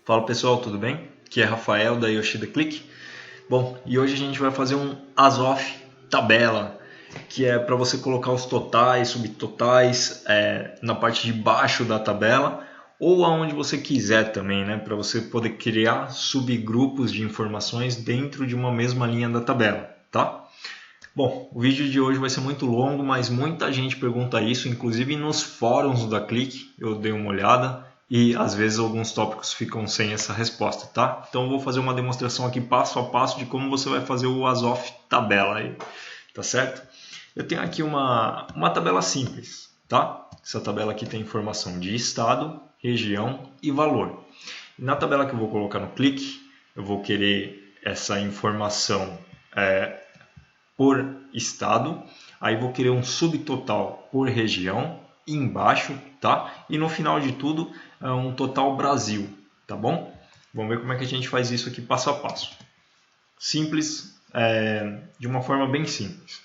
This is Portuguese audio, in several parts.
Fala pessoal, tudo bem? Aqui é Rafael da Yoshida Click. Bom, e hoje a gente vai fazer um as-of tabela, que é para você colocar os totais, subtotais na parte de baixo da tabela ou aonde você quiser também, né? Para você poder criar subgrupos de informações dentro de uma mesma linha da tabela, tá? Bom, o vídeo de hoje vai ser muito longo, mas muita gente pergunta isso, inclusive nos fóruns da Click, eu dei uma olhada e às vezes alguns tópicos ficam sem essa resposta, tá? Então eu vou fazer uma demonstração aqui passo a passo de como você vai fazer o as-of tabela aí, tá certo? Eu tenho aqui uma tabela simples, tá? Essa tabela aqui tem informação de estado, região e valor. Na tabela que eu vou colocar no Click, eu vou querer essa informação por estado, aí vou querer um subtotal por região embaixo, tá? E no final de tudo, um total Brasil, tá bom? Vamos ver como é que a gente faz isso aqui passo a passo. Simples, de uma forma bem simples.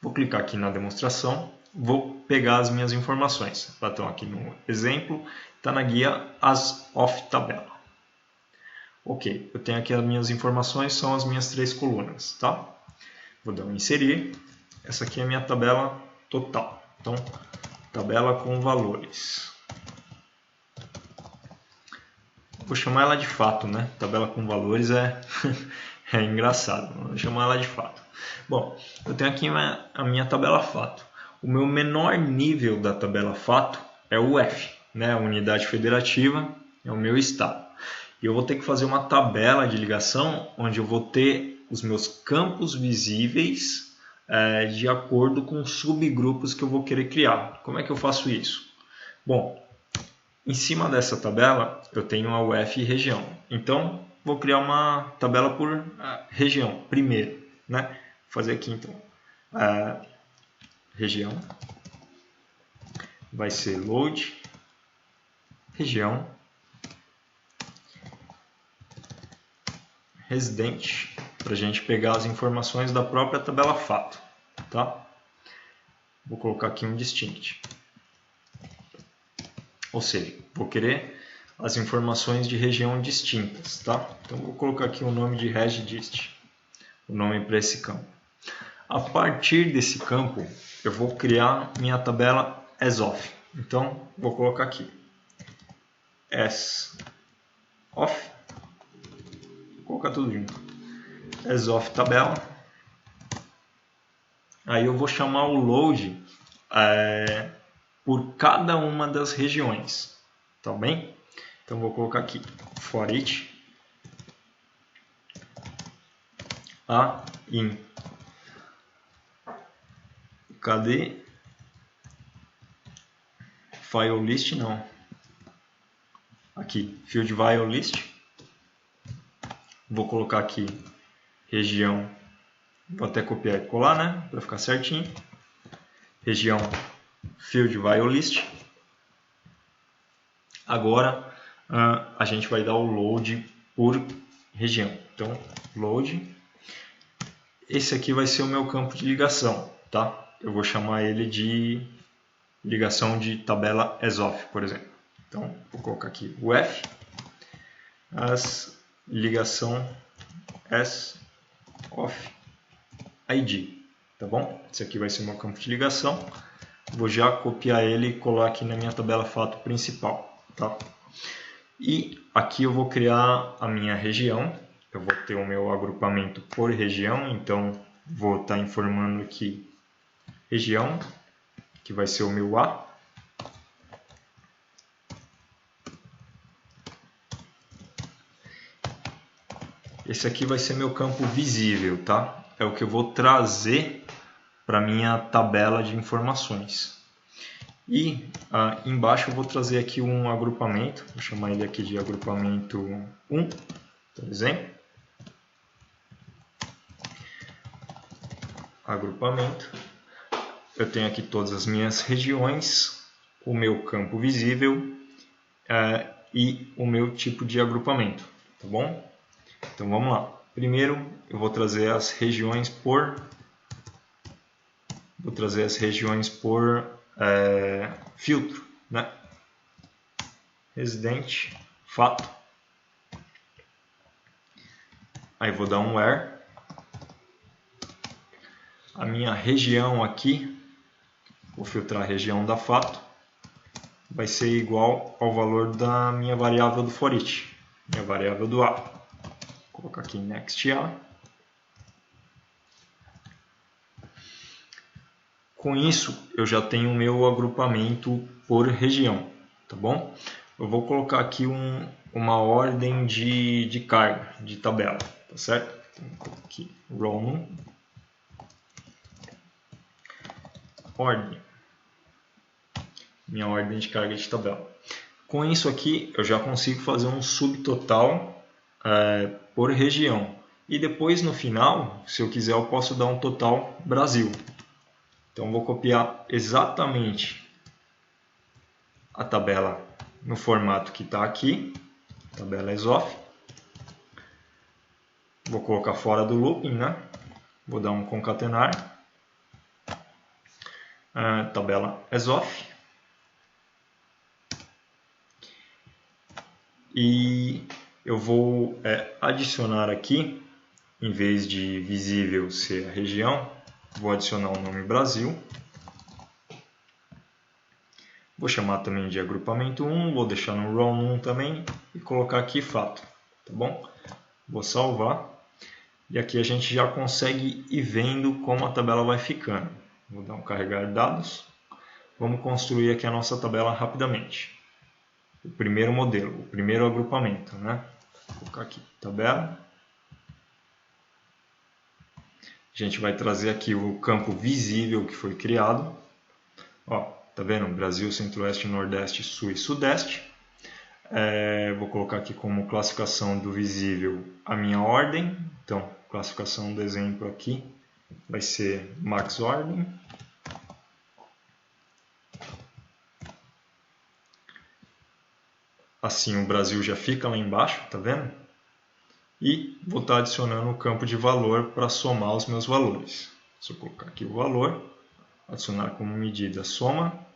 Vou clicar aqui na demonstração, vou pegar as minhas informações. Elas estão aqui no exemplo, está na guia as-of tabela. Ok, eu tenho aqui as minhas informações, são as minhas 3 colunas, tá? Vou dar um inserir. Essa aqui é a minha tabela total. Então, tabela com valores. Vou chamar ela de fato, né? Tabela com valores é engraçado. Vou chamar ela de fato. Bom, eu tenho aqui a minha tabela fato. O meu menor nível da tabela fato é o F, né? A unidade federativa é o meu estado. E eu vou ter que fazer uma tabela de ligação onde eu vou ter os meus campos visíveis de acordo com os subgrupos que eu vou querer criar. Como é que eu faço isso? Bom, em cima dessa tabela eu tenho a UF região. Então, vou criar uma tabela por região primeiro, né? Vou fazer aqui então. Região vai ser load, região, residente, para a gente pegar as informações da própria tabela fato, tá? Vou colocar aqui um distinct. Ou seja, vou querer as informações de região distintas, tá? Então vou colocar aqui o nome de regdist, o nome para esse campo. A partir desse campo, eu vou criar minha tabela as-of. Então vou colocar aqui as-of, vou colocar tudo junto. As-of tabela. Aí eu vou chamar o load por cada uma das regiões, tá bem? Então vou colocar aqui for each in. Cadê? File list não. Aqui, field file list. Vou colocar aqui região. Vou até copiar e colar, né? Para ficar certinho. Região field file list. Agora a gente vai dar o load por região. Então, load. Esse aqui vai ser o meu campo de ligação, tá? Eu vou chamar ele de ligação de tabela as-of, por exemplo. Então, vou colocar aqui o F, as ligação as-of ID, tá bom? Esse aqui vai ser o meu campo de ligação. Vou já copiar ele e colar aqui na minha tabela fato principal, tá? E aqui eu vou criar a minha região. Eu vou ter o meu agrupamento por região, então vou estar informando aqui região, que vai ser o meu A. Esse aqui vai ser meu campo visível, tá? É o que eu vou trazer para minha tabela de informações. E embaixo eu vou trazer aqui um agrupamento, vou chamar ele aqui de agrupamento 1, por exemplo. Agrupamento. Eu tenho aqui todas as minhas regiões, o meu campo visível e o meu tipo de agrupamento, tá bom? Então vamos lá. Primeiro eu vou trazer as regiões por filtro, né? Residente, fato, Aí vou dar um where. A minha região aqui, vou filtrar a região da fato, vai ser igual ao valor da minha variável do for each, minha variável do A. Vou colocar aqui next A. Com isso, eu já tenho o meu agrupamento por região, tá bom? Eu vou colocar aqui uma ordem de carga, de tabela, tá certo? Então, vou colocar aqui row num, ordem, minha ordem de carga de tabela. Com isso aqui, eu já consigo fazer um subtotal por região. E depois, no final, se eu quiser, eu posso dar um total Brasil. Então, vou copiar exatamente a tabela no formato que está aqui, tabela ESOF. Vou colocar fora do looping, né? Vou dar um concatenar. Tabela ESOF. E eu vou adicionar aqui, em vez de visível ser a região, vou adicionar o nome Brasil. Vou chamar também de agrupamento 1, vou deixar no row 1 também e colocar aqui fato, tá bom? Vou salvar e aqui a gente já consegue ir vendo como a tabela vai ficando. Vou dar um carregar dados. Vamos construir aqui a nossa tabela rapidamente. O primeiro modelo, o primeiro agrupamento, né? Vou colocar aqui tabela. A gente vai trazer aqui o campo visível que foi criado. Ó, tá vendo? Brasil, Centro-Oeste, Nordeste, Sul e Sudeste. Vou colocar aqui como classificação do visível a minha ordem. Então, classificação do exemplo aqui vai ser max ordem. Assim o Brasil já fica lá embaixo, tá vendo? E vou estar adicionando o campo de valor para somar os meus valores. Se eu colocar aqui o valor, adicionar como medida soma,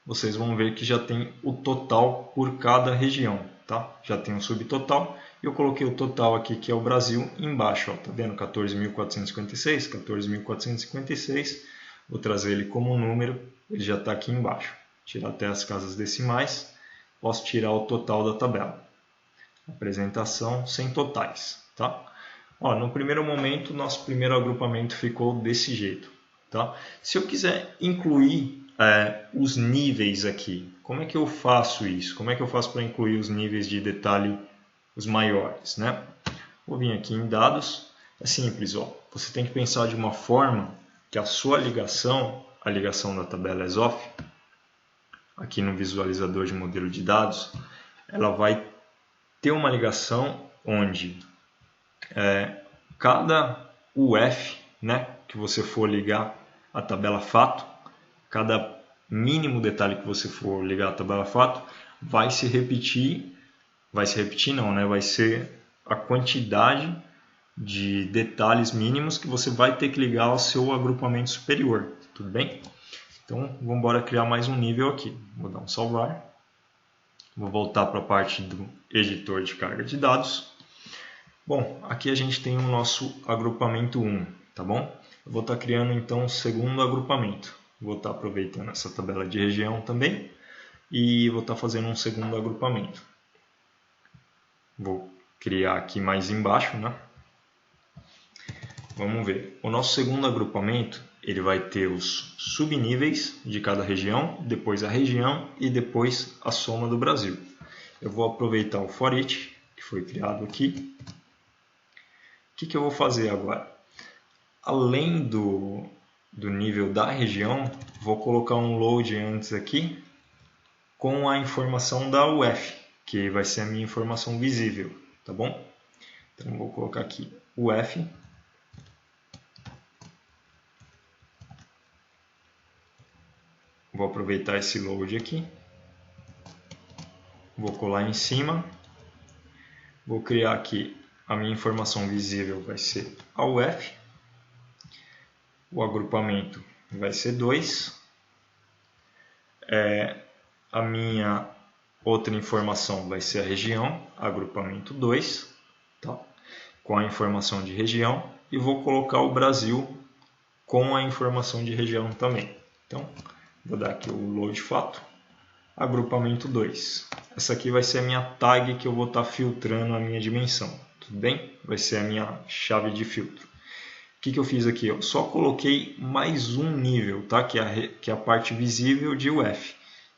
vocês vão ver que já tem o total por cada região, tá? Já tem um subtotal e eu coloquei o total aqui que é o Brasil embaixo, ó, tá vendo? 14.456, 14.456. Vou trazer ele como número, ele já está aqui embaixo. Tirar até as casas decimais, posso tirar o total da tabela. Apresentação sem totais, tá? Ó, no primeiro momento, nosso primeiro agrupamento ficou desse jeito, tá? Se eu quiser incluir os níveis aqui, como é que eu faço isso? Como é que eu faço para incluir os níveis de detalhe, os maiores, né? Vou vir aqui em dados, é simples, ó. Você tem que pensar de uma forma que a sua ligação, a ligação da tabela ESOF, aqui no visualizador de modelo de dados, ela vai ter uma ligação onde cada UF, né, que você for ligar a tabela fato, cada mínimo detalhe que você for ligar a tabela fato, vai se repetir não, né, vai ser a quantidade de detalhes mínimos que você vai ter que ligar ao seu agrupamento superior, tudo bem? Então, vamos embora criar mais um nível aqui. Vou dar um salvar. Vou voltar para a parte do editor de carga de dados. Bom, aqui a gente tem o nosso agrupamento 1, tá bom? Eu vou estar criando então um segundo agrupamento. Vou estar aproveitando essa tabela de região também e vou estar fazendo um segundo agrupamento. Vou criar aqui mais embaixo, né? Vamos ver. O nosso segundo agrupamento, ele vai ter os subníveis de cada região, depois a região e depois a soma do Brasil. Eu vou aproveitar o for each, que foi criado aqui. O que eu vou fazer agora? Além do nível da região, vou colocar um load antes aqui com a informação da UF, que vai ser a minha informação visível, tá bom? Então vou colocar aqui UF. Vou aproveitar esse load aqui. Vou colar em cima. Vou criar aqui a minha informação visível, vai ser a UF. O agrupamento vai ser 2. A minha outra informação vai ser a região, agrupamento 2. Tá? com a informação de região e vou colocar o Brasil com a informação de região também. Então, vou dar aqui o load fato, agrupamento 2. Essa aqui vai ser a minha tag que eu vou estar filtrando a minha dimensão, tudo bem? Vai ser a minha chave de filtro. O que eu fiz aqui? Eu só coloquei mais um nível, tá? que é a parte visível de UF.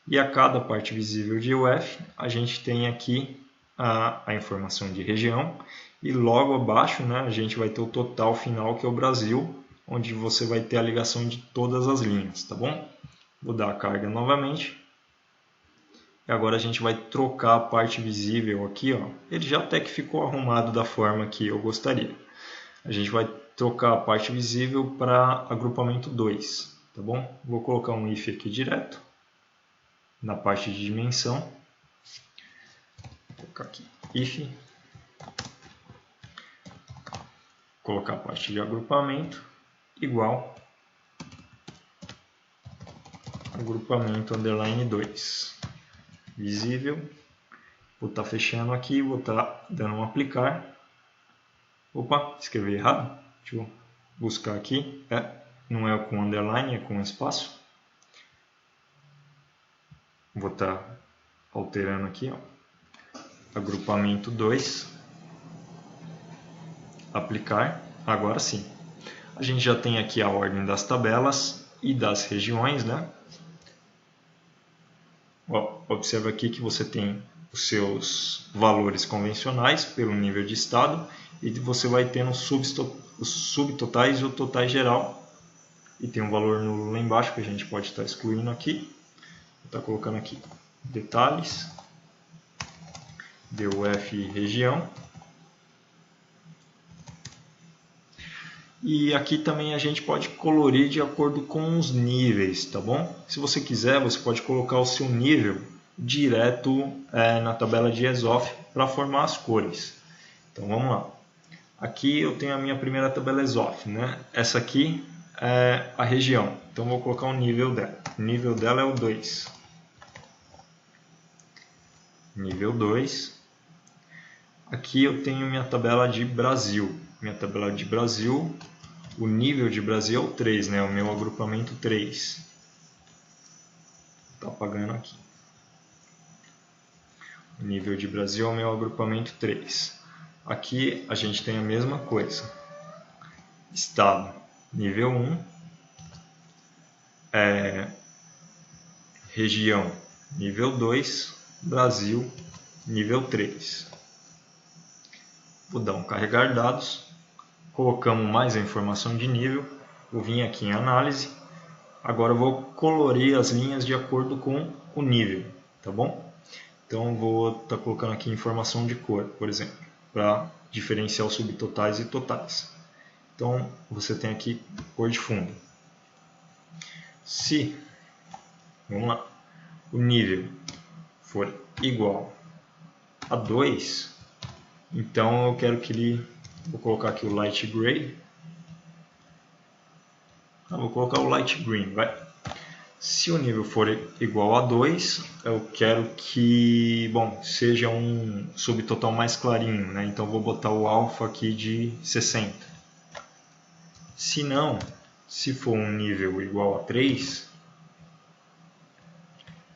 E a cada parte visível de UF, a gente tem aqui a informação de região. E logo abaixo, né, a gente vai ter o total final, que é o Brasil, onde você vai ter a ligação de todas as linhas, tá bom? Vou dar a carga novamente. E agora a gente vai trocar a parte visível aqui, ó. Ele já até que ficou arrumado da forma que eu gostaria. A gente vai trocar a parte visível para agrupamento 2, tá bom? Vou colocar um if aqui direto, na parte de dimensão. Vou colocar aqui if. Colocar a parte de agrupamento igual agrupamento underline 2. Visível. Vou estar fechando aqui, vou estar dando um aplicar. Opa, escrevi errado. Deixa eu buscar aqui. Não é com underline, é com espaço. Vou estar alterando aqui, ó. Agrupamento 2. Aplicar. Agora sim. A gente já tem aqui a ordem das tabelas e das regiões, né? Ó, observa aqui que você tem os seus valores convencionais pelo nível de estado e você vai tendo os subtotais e o total geral. E tem um valor nulo lá embaixo que a gente pode estar excluindo aqui. Vou estar colocando aqui detalhes, DUF região. E aqui também a gente pode colorir de acordo com os níveis, tá bom? Se você quiser, você pode colocar o seu nível direto na tabela de ESOF para formar as cores. Então vamos lá. Aqui eu tenho a minha primeira tabela ESOF, né? Essa aqui é a região. Então vou colocar o nível dela. O nível dela é o 2. Nível 2. Aqui eu tenho minha tabela de Brasil. Minha tabela de Brasil, o nível de Brasil é o 3, né? O meu agrupamento 3. Está apagando aqui. O nível de Brasil é o meu agrupamento 3. Aqui a gente tem a mesma coisa. Estado, nível 1. Região, nível 2. Brasil, nível 3. Vou dar um carregar dados, colocamos mais a informação de nível, vou vir aqui em análise, agora eu vou colorir as linhas de acordo com o nível, tá bom? Então vou estar colocando aqui informação de cor, por exemplo, para diferenciar os subtotais e totais. Então você tem aqui cor de fundo. Se, vamos lá, o nível for igual a 2, então eu quero que ele, vou colocar aqui o light gray, vou colocar o light green, vai. Se o nível for igual a 2, eu quero que, bom, seja um subtotal mais clarinho, né? Então vou botar o alfa aqui de 60. Se não, se for um nível igual a 3,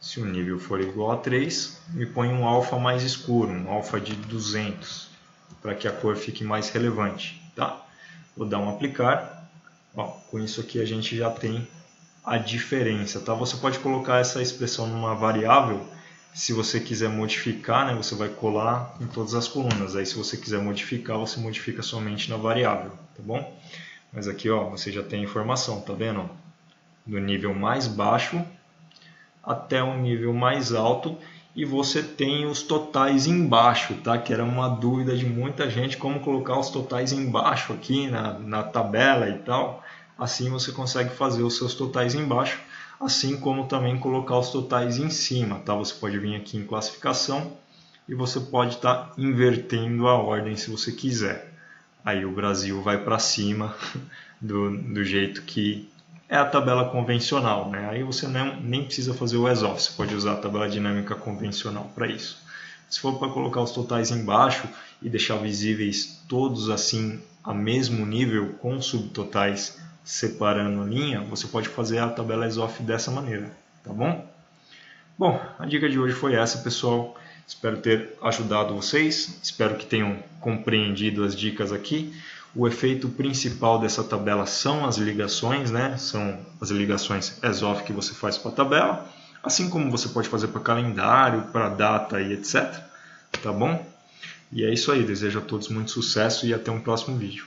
se o nível for igual a 3, me põe um alfa mais escuro, um alfa de 200, para que a cor fique mais relevante, tá? Vou dar um aplicar. Ó, com isso aqui a gente já tem a diferença, tá? Você pode colocar essa expressão numa variável, se você quiser modificar, né, você vai colar em todas as colunas. Aí se você quiser modificar, você modifica somente na variável, tá bom? Mas aqui, ó, você já tem a informação, tá vendo? Do nível mais baixo até um nível mais alto, e você tem os totais embaixo, tá? Que era uma dúvida de muita gente, como colocar os totais embaixo aqui na tabela e tal. Assim você consegue fazer os seus totais embaixo, assim como também colocar os totais em cima, tá? Você pode vir aqui em classificação e você pode estar invertendo a ordem se você quiser. Aí o Brasil vai para cima do jeito que é a tabela convencional, né? Aí você nem precisa fazer o ESOF, você pode usar a tabela dinâmica convencional para isso. Se for para colocar os totais embaixo e deixar visíveis todos assim a mesmo nível, com subtotais separando a linha, você pode fazer a tabela ESOF dessa maneira, tá bom? Bom, a dica de hoje foi essa, pessoal. Espero ter ajudado vocês, espero que tenham compreendido as dicas aqui. O efeito principal dessa tabela são as ligações, né? São as ligações ESOF que você faz para a tabela, assim como você pode fazer para calendário, para data e etc. Tá bom? E é isso aí, desejo a todos muito sucesso e até um próximo vídeo.